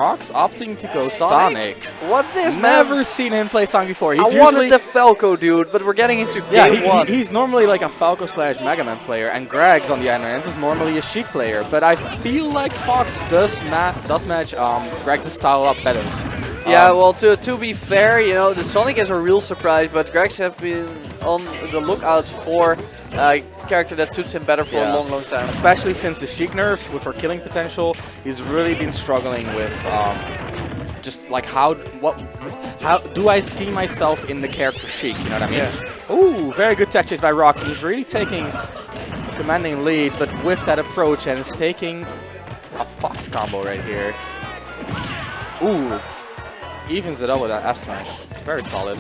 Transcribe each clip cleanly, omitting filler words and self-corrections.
Rahx opting to go Sonic. What's this, man? Never seen him play Sonic before. He's I wanted the Falco, dude, but we're getting into game one. He's normally like a Falco / Mega Man player, and Greg's on the other end is normally a Sheik player. But I feel like Fox does match Greg's style up better. Yeah, well, to be fair, you know, the Sonic is a real surprise, but Greg's have been on the lookout for a character that suits him better for a long, long time. Especially since the Sheik nerfs with her killing potential, he's really been struggling with just like how do I see myself in the character Sheik? You know what I mean? Yeah. Ooh, very good tech chase by Rahx. He's really taking commanding lead, but with that approach, and is taking a Fox combo right here. Ooh. Evens it up with that F smash. Very solid.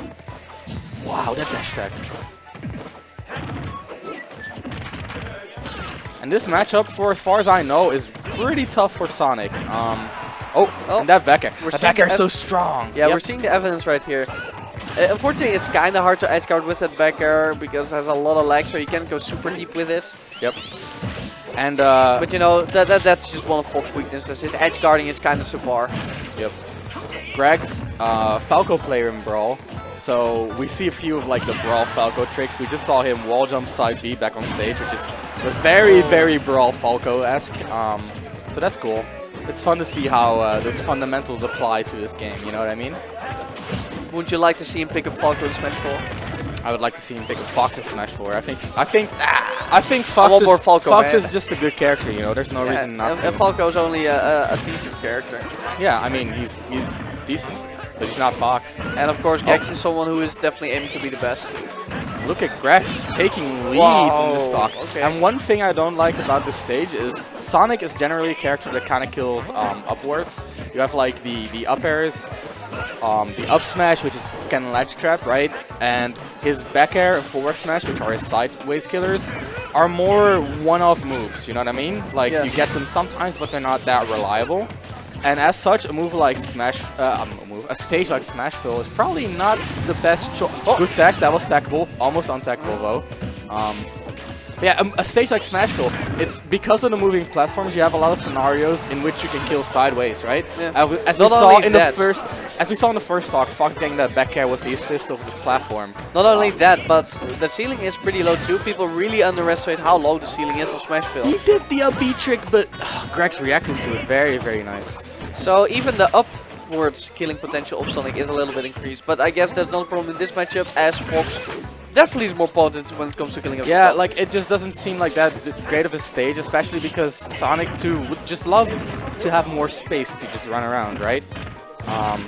Wow, that dash tech. And this matchup, for as far as I know, is pretty tough for Sonic. And that Becker. That Becker is so strong. Yeah, we're seeing the evidence right here. Unfortunately, it's kind of hard to edge guard with that Becker because it has a lot of lag, so you can't go super deep with it. Yep. And but you know, that's just one of Fox's weaknesses. His edge guarding is kind of subpar. Yep. Greg's Falco player in Brawl, so we see a few of like the Brawl Falco tricks. We just saw him wall jump side B back on stage, which is very, very Brawl Falco-esque. So that's cool. It's fun to see how those fundamentals apply to this game, you know what I mean? Would you like to see him pick up Falco in Smash 4? I would like to see him pick up Fox in Smash 4. I think Fox is just a good character, you know, there's no reason not to. And Falco's only a decent character. Yeah, I mean, he's decent, but he's not Fox. And of course, Gex is someone who is definitely aiming to be the best. Look at Grex taking lead in the stock. Okay. And one thing I don't like about this stage is Sonic is generally a character that kind of kills upwards. You have like the up airs, the up smash, which is kind of ledge trap, right? And his back air and forward smash, which are his sideways killers, are more one-off moves, you know what I mean? Like, you get them sometimes, but they're not that reliable. And as such, a move like a stage like Smashville is probably not the best choice. Oh, good tech, that was stackable, almost untackable though. Yeah, a stage like Smashville, it's because of the moving platforms. You have a lot of scenarios in which you can kill sideways, right? Yeah. As we saw in the first talk, Fox getting that back air with the assist of the platform. Not only that, but the ceiling is pretty low too. People really underestimate how low the ceiling is on Smashville. He did the up B trick, but Greg's reacted to it very, very nice. So even the upwards killing potential of Sonic is a little bit increased, but I guess that's not a problem in this matchup, as Fox definitely is more potent when it comes to killing up. Yeah, like it just doesn't seem like that great of a stage, especially because Sonic 2 would just love to have more space to just run around, right? And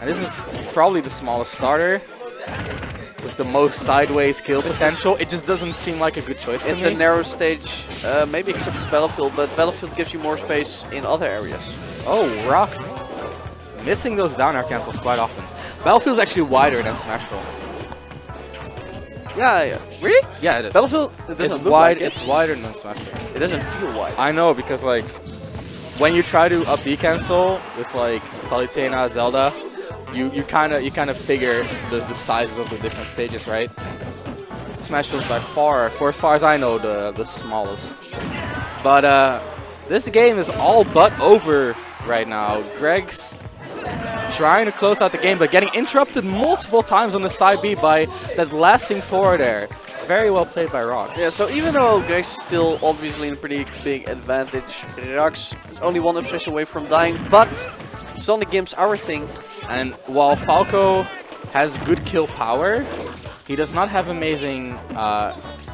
this is probably the smallest starter with the most sideways kill potential. It just doesn't seem like a good choice to me. It's a narrow stage, maybe except for Battlefield, but Battlefield gives you more space in other areas. Oh, Rahx missing those down air cancels quite often. Battlefield's actually wider than Smashville. Yeah. Really? Yeah, it is. Battlefield, it doesn't look wide. Like it. It's wider than Smashville. It doesn't feel wide. I know, because like when you try to up B cancel with like Palutena, Zelda, you kind of figure the sizes of the different stages, right? Smashville's by far, for as far as I know, the smallest. But this game is all but over right now. Greg's trying to close out the game, but getting interrupted multiple times on the side B by that lasting forward air. Very well played by Rahx. Yeah, so even though Greg's still obviously in a pretty big advantage, Rahx is only one obsession away from dying, but Sonic Gimp's our thing. And while Falco has good kill power, he does not have amazing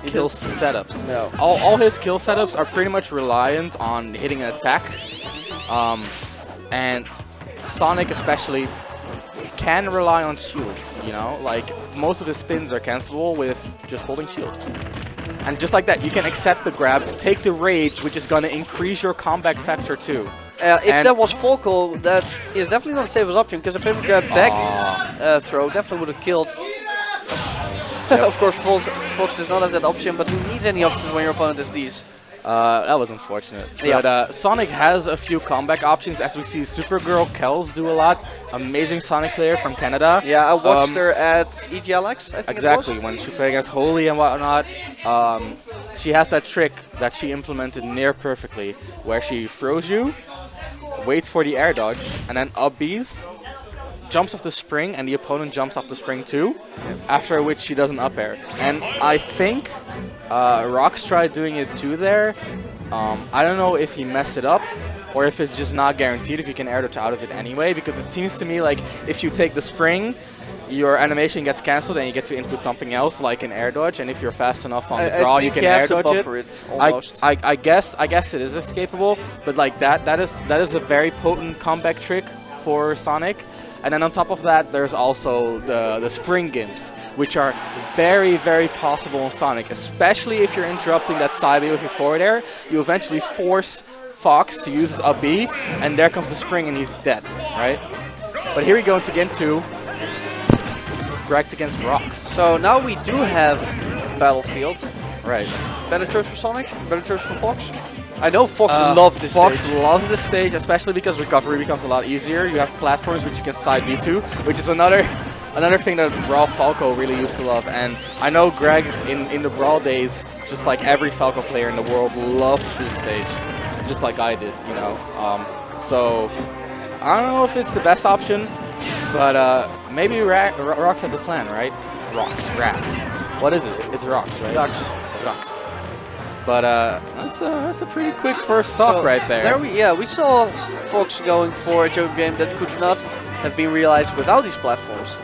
kill setups. No. All his kill setups are pretty much reliant on hitting an attack. And Sonic especially can rely on shields, you know? Like, most of his spins are cancelable with just holding shield. And just like that, you can accept the grab, take the rage, which is going to increase your comeback factor too. If that was Falco, that is definitely not the safest option, because a pivot grab back throw definitely would have killed. Yep. Of course, Fox does not have that option, but who needs any options when your opponent has these? That was unfortunate. Yeah. But Sonic has a few comeback options, as we see Supergirl Kells do a lot. Amazing Sonic player from Canada. Yeah, I watched her at EGLX, I think exactly, when she played against Holy and whatnot. She has that trick that she implemented near perfectly, where she throws you waits for the air dodge, and then up Bs, jumps off the spring, and the opponent jumps off the spring too, after which she does an up air. And I think Rahx tried doing it too there. I don't know if he messed it up, or if it's just not guaranteed if you can air dodge out of it anyway, because it seems to me like if you take the spring, your animation gets cancelled and you get to input something else like an air dodge, and if you're fast enough on the draw, you can air dodge it. I guess it is escapable, but like that is a very potent comeback trick for Sonic. And then on top of that, there's also the spring gimps, which are very, very possible in Sonic, especially if you're interrupting that side B with your forward air. You eventually force Fox to use his up B, and there comes the spring and he's dead, right? But here we go into game 2. Rahx against Rahx. So now we do have Battlefield. Right. Better choice for Sonic? Better choice for Fox? I know Fox loves this stage. Fox loves this stage, especially because recovery becomes a lot easier. You have platforms which you can side B to, which is another thing that Raw Falco really used to love. And I know Greg's in the Brawl days, just like every Falco player in the world, loved this stage, just like I did, you know. So I don't know if it's the best option, but maybe Rahx has a plan, right? Rahx. What is it? It's Rahx, right? Rahx. But that's a pretty quick first stop right there. We saw Fox going for a joke game that could not have been realized without these platforms.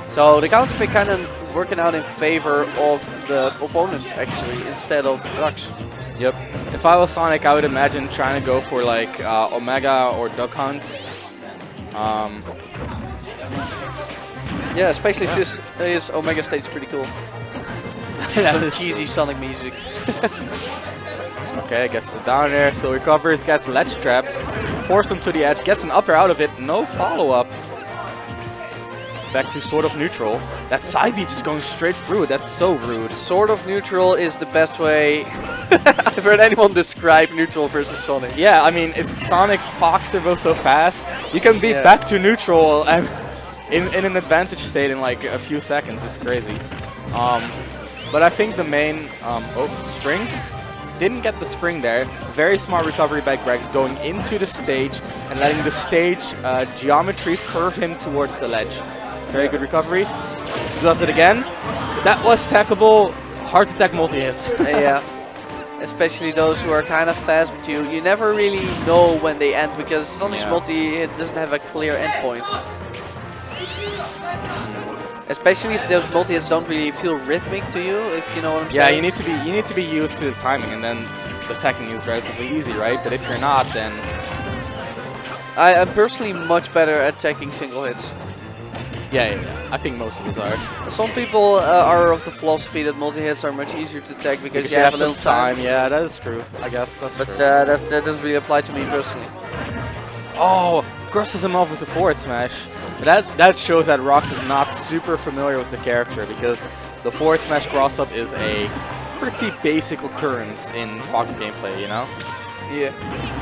So the counterpick kind of working out in favor of the opponent actually instead of Rahx. Yep. If I was Sonic, I would imagine trying to go for like Omega or Duck Hunt. Yeah, especially since his Omega stage is pretty cool. Some cheesy Sonic music. Okay, gets it down there, still recovers, gets ledge trapped, forced him to the edge, gets an up air out of it, no follow-up. Back to sort of neutral. That side B just going straight through, that's so rude. Sort of neutral is the best way I've heard anyone describe neutral versus Sonic. Yeah, I mean, it's Sonic, Fox, they're both so fast. You can be back to neutral and in an advantage state in like a few seconds, it's crazy. But I think the main, springs, didn't get the spring there. Very smart recovery by Greg's going into the stage and letting the stage geometry curve him towards the ledge. Very good recovery. Does it again. That was tackable. Hard to tech multi-hits. Yeah. Especially those who are kind of fast, but you never really know when they end because Sonic's multi-hit doesn't have a clear endpoint. Especially if those multi-hits don't really feel rhythmic to you, if you know what I'm saying. Yeah, you need to be used to the timing, and then the teching is relatively easy, right? But if you're not, then I'm personally much better at teching single hits. Yeah. I think most of us are. Some people are of the philosophy that multi-hits are much easier to tech because you have a little time. Yeah, that is true. I guess that's true. But that doesn't really apply to me personally. Oh, crosses him off with the forward smash. That shows that Rahx is not super familiar with the character because the forward smash cross-up is a pretty basic occurrence in Fox gameplay, you know? Yeah.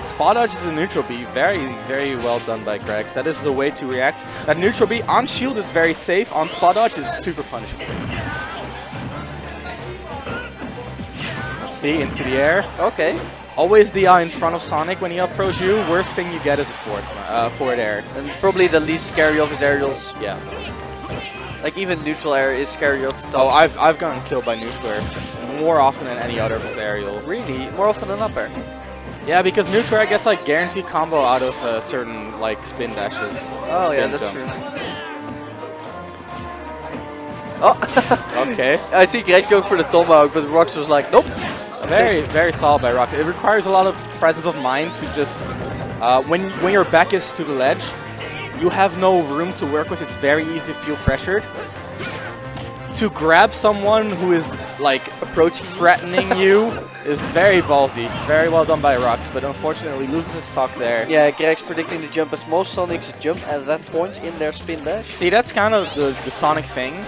Spot dodge is a neutral B. Very, very well done by Gregs. That is the way to react. That neutral B on shield is very safe. On spot dodge is super punishable. Let's see, into the air. Okay. Always DI in front of Sonic when he up throws you. Worst thing you get is a forward air. And probably the least scary of his aerials. Yeah. Like even neutral air is scary at the top. Oh, I've gotten killed by neutral airs more often than any other of his aerial. Really? More often than up air? Yeah, because neutral air gets like guaranteed combo out of certain like spin dashes. Oh yeah, that's true. Oh. Okay. I see Greg's going for the tomahawk, but Rahx was like, nope. Very, very solid by Rahx. It requires a lot of presence of mind to just, when your back is to the ledge, you have no room to work with. It's very easy to feel pressured. To grab someone who is like threatening you is very ballsy. Very well done by Rahx, but unfortunately loses his stock there. Yeah, Greg's predicting the jump as most Sonics jump at that point in their spin dash. See, that's kind of the Sonic thing.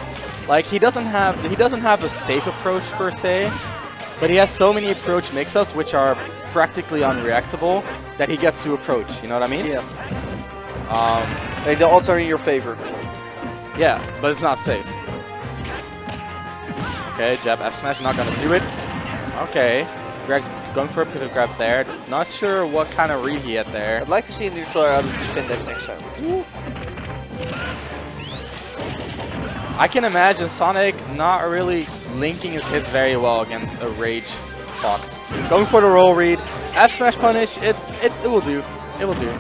Like he doesn't have a safe approach per se. But he has so many approach mix-ups which are practically unreactable that he gets to approach, you know what I mean? Yeah. Like the odds are in your favor. Yeah, but it's not safe. Okay, jab F smash, not gonna do it. Okay, Greg's going for a pivot grab there. Not sure what kind of read he had there. I'd like to see a neutral air out of the spin dash next time. I can imagine Sonic not really linking his hits very well against a Rage Fox. Going for the roll read. F smash punish, it will do. It will do.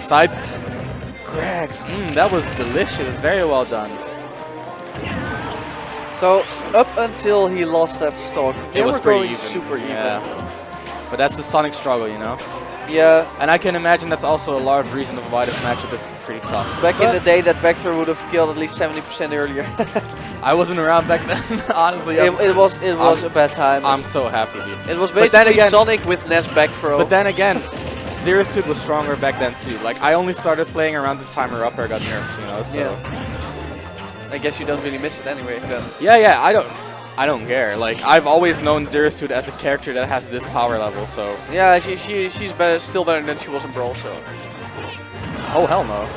Side Rahx, that was delicious. Very well done. So up until he lost that stock, they were going super even. Yeah. But that's the Sonic struggle, you know? Yeah. And I can imagine that's also a large reason of why this matchup is pretty tough. Back in the day, that back throw would have killed at least 70% earlier. I wasn't around back then, honestly. It was a bad time. I'm so happy, dude. It was basically Sonic with Ness back throw. But then again, Zero Suit was stronger back then too. Like, I only started playing around the time her up air got nerfed, you know, so. Yeah. I guess you don't really miss it anyway, then. Yeah, I don't care. Like, I've always known Zero Suit as a character that has this power level, so. Yeah, she's still better than she was in Brawl, so. Oh, hell no.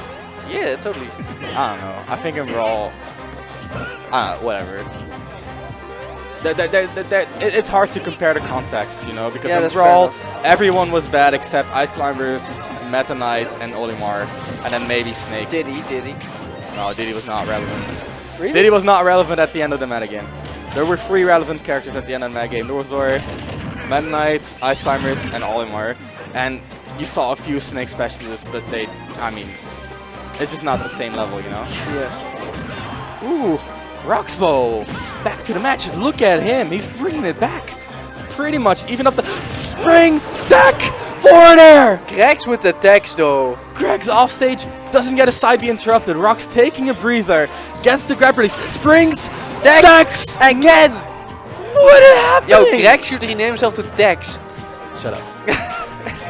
Yeah, totally. I don't know. I think in Brawl, whatever. It's hard to compare the context, you know, because in Brawl, everyone was bad except Ice Climbers, Meta Knight, and Olimar, and then maybe Snake. Diddy. No, Diddy was not relevant. Really? Diddy was not relevant at the end of the metagame. There were 3 relevant characters at the end of the metagame. There was Meta Knight, Ice Climbers, and Olimar. And you saw a few Snake specialists, but I mean, it's just not the same level, you know? Yeah. Ooh, Roxvo, back to the match. Look at him. He's bringing it back. Pretty much even up the spring deck forward air. Rahx with the decks though. Greg's off stage, doesn't get a side B interrupted. Rahx taking a breather, gets the grab release, springs, Dex again. What is happening? Yo, Rahx should rename himself to Dex. Shut up.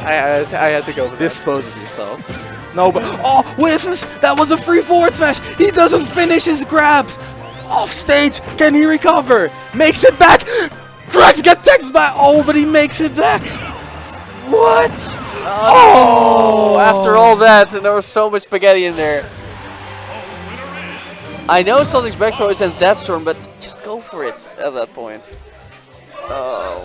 I had to go with Dispose of yourself. No, but whiffs. That was a free forward smash. He doesn't finish his grabs. Off stage, can he recover? Makes it back. Rahx get Dex back. Oh, but he makes it back. What? Oh! After all that, and there was so much spaghetti in there. I know Sonic's back throw is in Death Storm, but just go for it at that point. Oh.